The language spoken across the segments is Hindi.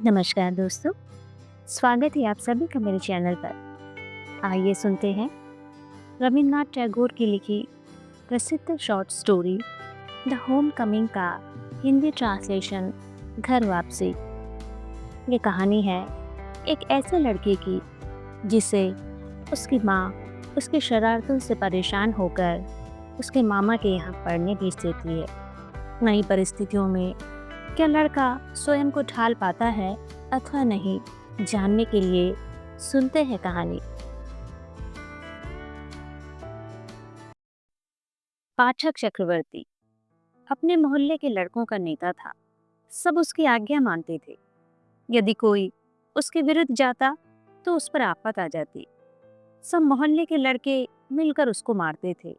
नमस्कार दोस्तों, स्वागत है आप सभी का मेरे चैनल पर। आइए सुनते हैं रविन्द्रनाथ टैगोर की लिखी प्रसिद्ध short story the home coming का हिंदी ट्रांसलेशन घर वापसी। ये कहानी है एक ऐसे लड़के की जिसे उसकी माँ उसकी शरारतों से परेशान होकर उसके मामा के यहाँ पढ़ने भेज देती है। नई परिस्थितियों में क्या लड़का स्वयं को ढाल पाता है अथवा नहीं, जानने के लिए सुनते हैं कहानी। पाठक चक्रवर्ती अपने मोहल्ले के लड़कों का नेता था। सब उसकी आज्ञा मानते थे। यदि कोई उसके विरुद्ध जाता तो उस पर आफत आ जाती। सब मोहल्ले के लड़के मिलकर उसको मारते थे।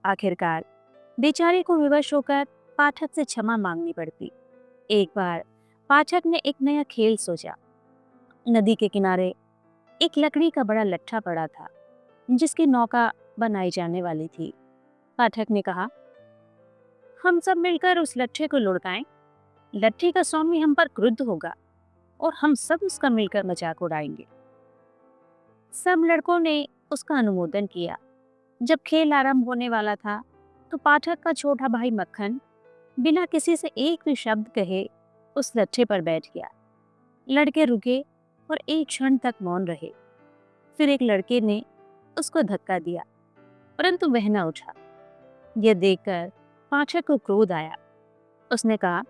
आखिरकार बेचारे को विवश होकर पाठक से क्षमा मांगनी पड़ती। एक बार पाठक ने एक नया खेल सोचा। नदी के किनारे एक लकड़ी का बड़ा लट्ठा पड़ा था जिसकी नौका बनाई जाने वाली थी। पाठक ने कहा, हम सब मिलकर उस लट्ठे को लुढ़काएं। लट्ठे का स्वामी हम पर क्रुद्ध होगा और हम सब उसका मिलकर मजाक उड़ाएंगे। सब लड़कों ने उसका अनुमोदन किया। जब खेल आरंभ होने वाला था तो पाठक का छोटा भाई मक्खन बिना किसी से एक भी शब्द कहे उस लट्ठे पर बैठ गया। लड़के रुके और एक क्षण तक मौन रहे। फिर एक लड़के ने उसको धक्का दिया, परंतु वह न उठा। यह देखकर पाठक को क्रोध आया। उसने कहा,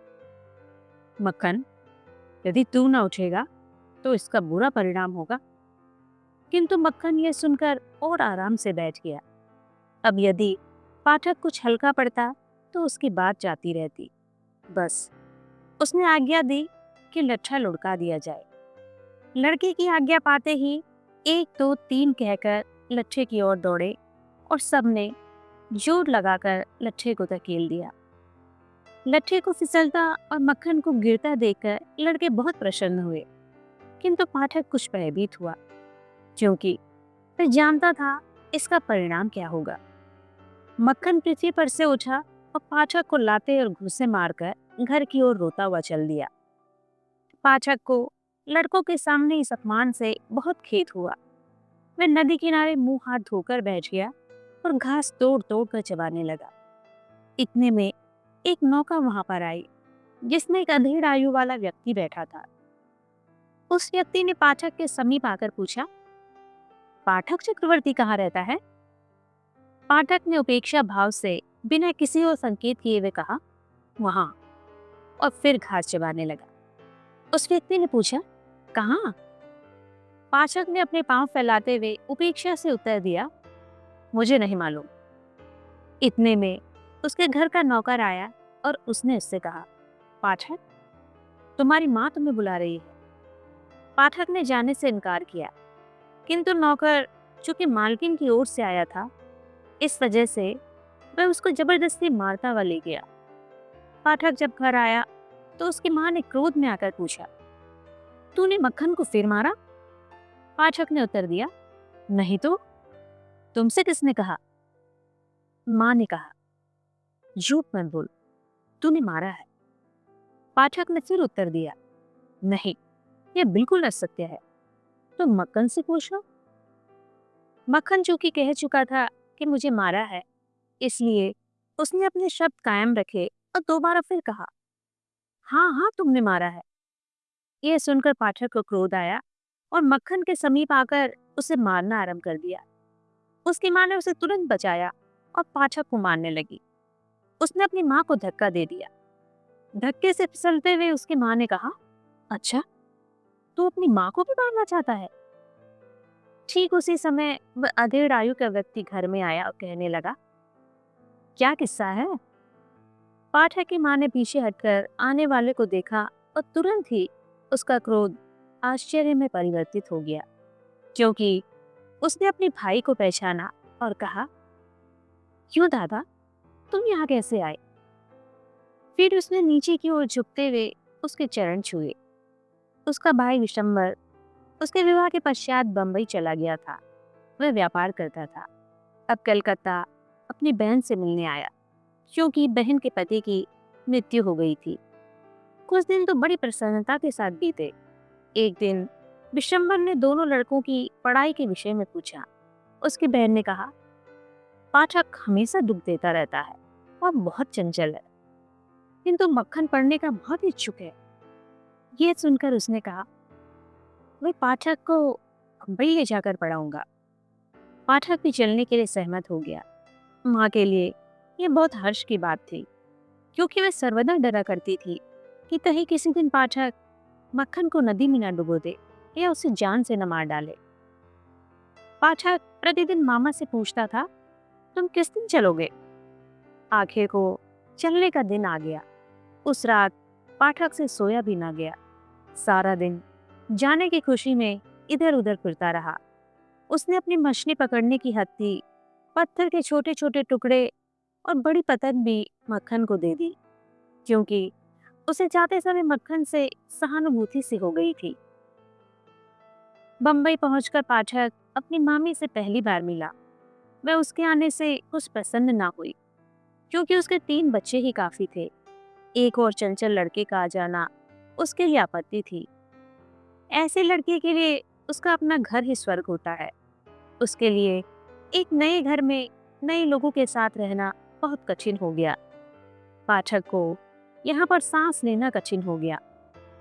मक्खन, यदि तू न उठेगा तो इसका बुरा परिणाम होगा। किंतु मक्खन यह सुनकर और आराम से बैठ गया। अब यदि पाठक कुछ हल्का पड़ता तो उसकी बात जाती रहती। बस उसने आज्ञा दी कि लट्ठा लुढ़का दिया जाए। लड़के की आज्ञा पाते ही 1 2 3 कहकर लट्ठे की ओर दौड़े और सबने जोर लगाकर लट्ठे को धकेल दिया। लट्ठे को फिसलता और मक्खन को गिरता देखकर लड़के बहुत प्रसन्न हुए। किंतु पाठक कुछ भयभीत हुआ, क्योंकि वह जानता था इसका परिणाम क्या होगा। मक्खन पृथ्वी पर से उठा और पाठक को लाते और घूंसे मारकर घर की ओर रोता हुआ चल दिया। पाठक को लड़कों के सामने इस अपमान से बहुत खेद हुआ। वह नदी किनारे मुंह हाथ धोकर बैठ गया और घास तोड़ तोड़ कर चबाने लगा। इतने में एक नौका वहां पर आई जिसमें एक अधेड़ आयु वाला व्यक्ति बैठा था। उस व्यक्ति ने पाठक के समीप आकर पूछा, पाठक चक्रवर्ती कहाँ रहता है? पाठक ने उपेक्षा भाव से बिना किसी और संकेत किए हुए कहा, वहां, और फिर घास चबाने लगा। उस व्यक्ति ने पूछा, कहाँ? पाठक ने अपने पांव फैलाते हुए उपेक्षा से उत्तर दिया, मुझे नहीं मालूम। इतने में उसके घर का नौकर आया और उसने उससे कहा, पाठक, तुम्हारी माँ तुम्हें बुला रही है। पाठक ने जाने से इनकार किया, किंतु नौकर चूंकि मालकिन की ओर से आया था, इस वजह से वह उसको जबरदस्ती मारता हुआ ले गया। पाठक जब घर आया तो उसकी माँ ने क्रोध में आकर पूछा, तूने मक्खन को फिर मारा? पाठक ने उत्तर दिया, नहीं तो, तुमसे किसने कहा? माँ ने कहा, झूठ मत बोल, तूने मारा है। पाठक ने फिर उत्तर दिया, नहीं, यह बिल्कुल असत्य है, तुम मक्खन से पूछ लो। मक्खन चूंकि कह चुका था कि मुझे मारा है, इसलिए उसने अपने शब्द कायम रखे और दोबारा फिर कहा, हाँ हाँ तुमने मारा है। यह सुनकर पाठक को क्रोध आया और मक्खन के समीप आकर उसे मारना आरंभ कर दिया। उसकी माँ ने उसे तुरंत बचाया और पाठक को मारने लगी। उसने अपनी माँ को धक्का दे दिया। धक्के से फिसलते हुए उसकी माँ ने कहा, अच्छा, तू अपनी माँ को भी मारना चाहता है? ठीक उसी समय वह अधेड़ आयु का व्यक्ति घर में आया और कहने लगा, क्या किस्सा है? पाठक की माँ ने पीछे हटकर आने वाले को देखा और तुरंत ही उसका क्रोध आश्चर्य में परिवर्तित हो गया, क्योंकि उसने अपने भाई को पहचाना और कहा, क्यों दादा, तुम यहाँ कैसे आए? फिर उसने नीचे की ओर झुकते हुए उसके चरण छुए। उसका भाई विशंबर उसके विवाह के पश्चात बंबई चला गया था। वह व्यापार करता था। अब कलकत्ता अपनी बहन से मिलने आया, क्योंकि बहन के पति की मृत्यु हो गई थी। कुछ दिन तो बड़ी प्रसन्नता के साथ बीते। एक दिन विशंबर ने दोनों लड़कों की पढ़ाई के विषय में पूछा। उसकी बहन ने कहा, पाठक हमेशा दुख देता रहता है और बहुत चंचल है, किंतु मक्खन पढ़ने का बहुत इच्छुक है। ये सुनकर उसने कहा, मैं पाठक को बम्बई ले जाकर पढ़ाऊंगा। पाठक भी चलने के लिए सहमत हो गया। माँ के लिए ये बहुत हर्ष की बात थी, क्योंकि वह सर्वदा डरा करती थी कि कहीं किसी दिन पाठक मक्खन को नदी में न डुबो दे या उसे जान से न मार डाले। पाठक प्रतिदिन मामा से पूछता था, तुम किस दिन चलोगे? आखिर को चलने का दिन आ गया। उस रात पाठक से सोया भी ना गया। सारा दिन जाने की खुशी में इधर उधर फिरता रहा। उसने अपनी मछली पकड़ने की हत्थी, पत्थर के छोटे छोटे टुकड़े और बड़ी पतंग भी मक्खन को दे दी, क्योंकि उसे जाते समय मक्खन से सहानुभूति सी हो गई थी। बम्बई पहुंचकर पाठक अपनी मामी से पहली बार मिला। वह उसके आने से कुछ प्रसन्न ना हुई, क्योंकि उसके 3 बच्चे ही काफी थे। एक और चंचल लड़के का आ जाना उसके लिए आपत्ति थी। ऐसे लड़के के लिए उसका अपना घर ही स्वर्ग होता है। उसके लिए एक नए घर में नए लोगों के साथ रहना बहुत कठिन हो गया। पाठक को यहाँ पर सांस लेना कठिन हो गया।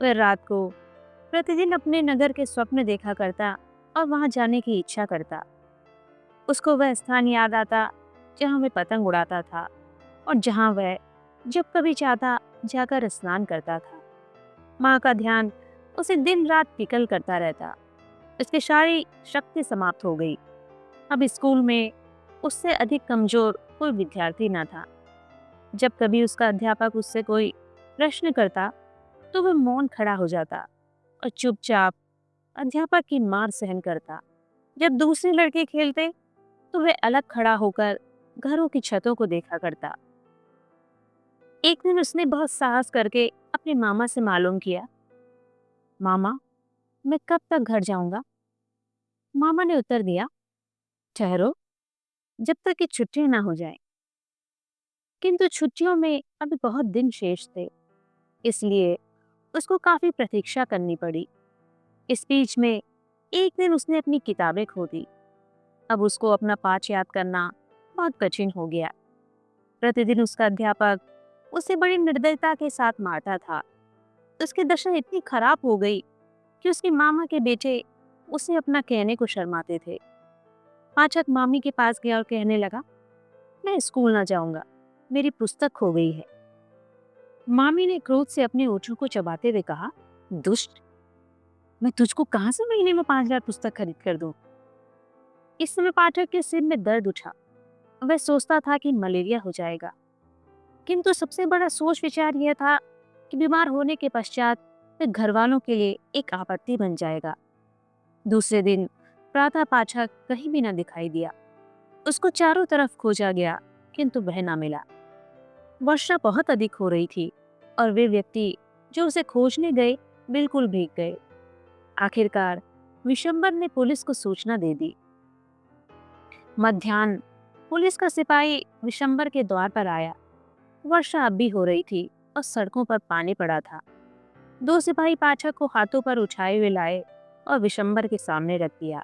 वह रात को प्रतिदिन अपने नगर के स्वप्न देखा करता और वहां जाने की इच्छा करता। उसको वह स्थान याद आता जहाँ वह पतंग उड़ाता था और जहाँ वह जब कभी चाहता जाकर स्नान करता था। माँ का ध्यान उसे दिन रात फिकल करता रहता। उसकी सारी शक्ति समाप्त हो गई। अब स्कूल में उससे अधिक कमजोर कोई विद्यार्थी न था। जब कभी उसका अध्यापक उससे कोई प्रश्न करता तो वह मौन खड़ा हो जाता और चुपचाप अध्यापक की मार सहन करता। जब दूसरे लड़के खेलते तो वह अलग खड़ा होकर घरों की छतों को देखा करता। एक दिन उसने बहुत साहस करके अपने मामा से मालूम किया, मामा, मैं कब तक घर जाऊंगा? मामा ने उत्तर दिया, ठहरो, जब तक कि छुट्टियां ना हो जाए। किंतु छुट्टियों में अभी बहुत दिन शेष थे, इसलिए उसको काफी प्रतीक्षा करनी पड़ी। इस बीच में एक दिन उसने अपनी किताबें खो दी। अब उसको अपना पाठ याद करना बहुत कठिन हो गया। प्रतिदिन उसका अध्यापक उसे बड़ी निर्दयता के साथ मारता था। उसकी दशा इतनी खराब हो गई कि उसके मामा के बेटे उसे अपना कहने को शर्माते थे। पाठक मामी के पास गया और कहने लगा, मैं स्कूल ना जाऊंगा, मेरी पुस्तक खो गई है। मामी ने क्रोध से अपने ओठों को चबाते हुए कहा, दुष्ट, मैं तुझको कहां से महीने में 5,000 पुस्तक खरीद कर दूं? इस समय पाठक के सिर में दर्द उठा। वह सोचता था कि मलेरिया हो जाएगा, किंतु सबसे बड़ा सोच विचार यह था कि बीमार होने के पश्चात वह घर वालों के लिए एक आपत्ति बन जाएगा। दूसरे दिन प्रातः पाठक कहीं भी न दिखाई दिया। उसको चारों तरफ खोजा गया, किंतु वह न मिला। वर्षा बहुत अधिक हो रही थी और वे व्यक्ति जो उसे खोजने गए बिल्कुल भीग गए। आखिरकार विशंबर ने पुलिस को सूचना दे दी। मध्याह्न पुलिस का सिपाही विशंबर के द्वार पर आया। वर्षा अब भी हो रही थी और सड़कों पर पानी पड़ा था। 2 सिपाही पाठक को हाथों पर उठाए हुए लाए और विशंबर के सामने रख दिया।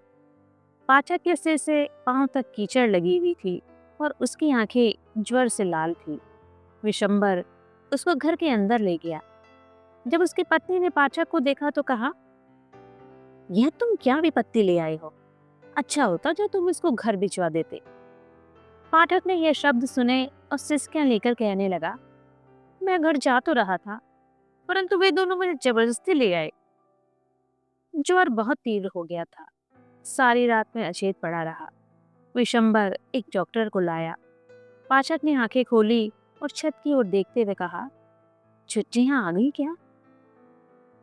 पाठक के सिर से पांव तक कीचड़ लगी हुई थी और उसकी आंखें ज्वर से लाल थी। विशंबर उसको घर के अंदर ले गया। जब उसकी पत्नी ने पाठक को देखा तो कहा, यह तुम क्या विपत्ति ले आए हो? अच्छा होता जो तुम इसको घर भिजवा देते। पाठक ने यह शब्द सुने और सिसकियां लेकर कहने लगा, मैं घर जा तो रहा था, परंतु वे दोनों मुझे जबरदस्ती ले आए। ज्वर बहुत तीव्र हो गया था। सारी रात में अचेत पड़ा रहा। विशंबर एक डॉक्टर को लाया। पाठक ने आंखें खोली और छत की ओर देखते हुए कहा, छुट्टियां आ गई क्या?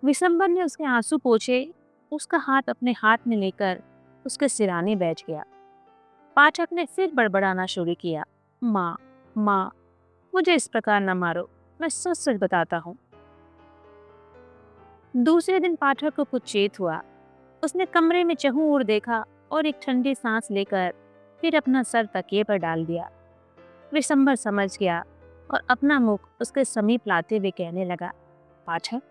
विशंबर ने उसके आंसू पोंछे, उसका हाथ अपने हाथ में लेकर उसके सिराने बैठ गया। पाठक ने फिर बड़बड़ाना शुरू किया, माँ, माँ, मुझे इस प्रकार न मारो, मैं सच सच बताता हूँ। दूसरे दिन पाठक को कुछ चेत हुआ। उसने कमरे में चहुं ओर देखा और एक ठंडी सांस लेकर फिर अपना सर तकिए पर डाल दिया। विशंबर समझ गया और अपना मुख उसके समीप लाते हुए कहने लगा, पाठक,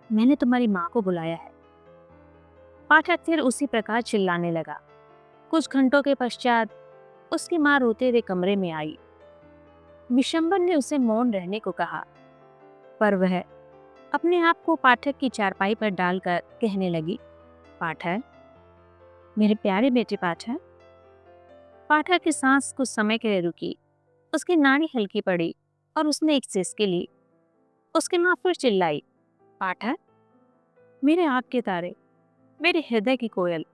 मैंने तुम्हारी माँ को बुलाया है। पाठक फिर उसी प्रकार चिल्लाने लगा। कुछ घंटों के पश्चात उसकी माँ रोते हुए कमरे में आई। विशंबर ने उसे मौन रहने को कहा, पर वह अपने आप को पाठक की चारपाई पर डालकर कहने लगी, पाठक, मेरे प्यारे बेटे पाठक। पाठक की सांस कुछ समय के लिए रुकी, उसकी नाड़ी हल्की पड़ी और उसने एक सिसकी ली। उसकी माँ फिर चिल्लाई, पाठक, मेरे आँख के तारे, मेरे हृदय की कोयल।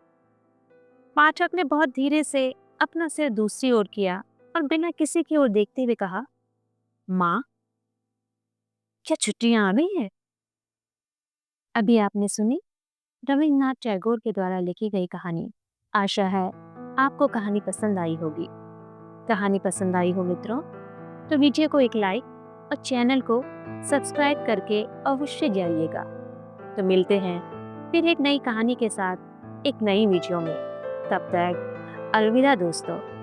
पाठक ने बहुत धीरे से अपना सिर दूसरी ओर किया और बिना किसी की ओर देखते हुए कहा, माँ, क्या छुट्टियां आ गई हैं? अभी आपने सुनी रविन्द्रनाथ टैगोर के द्वारा लिखी गई कहानी। आशा है आपको कहानी पसंद आई होगी। कहानी पसंद आई हो मित्रों, तो वीडियो को एक लाइक और चैनल को सब्सक्राइब करके अवश्य जाइएगा। तो मिलते हैं फिर एक नई कहानी के साथ एक नई वीडियो में। तब तक अलविदा दोस्तों।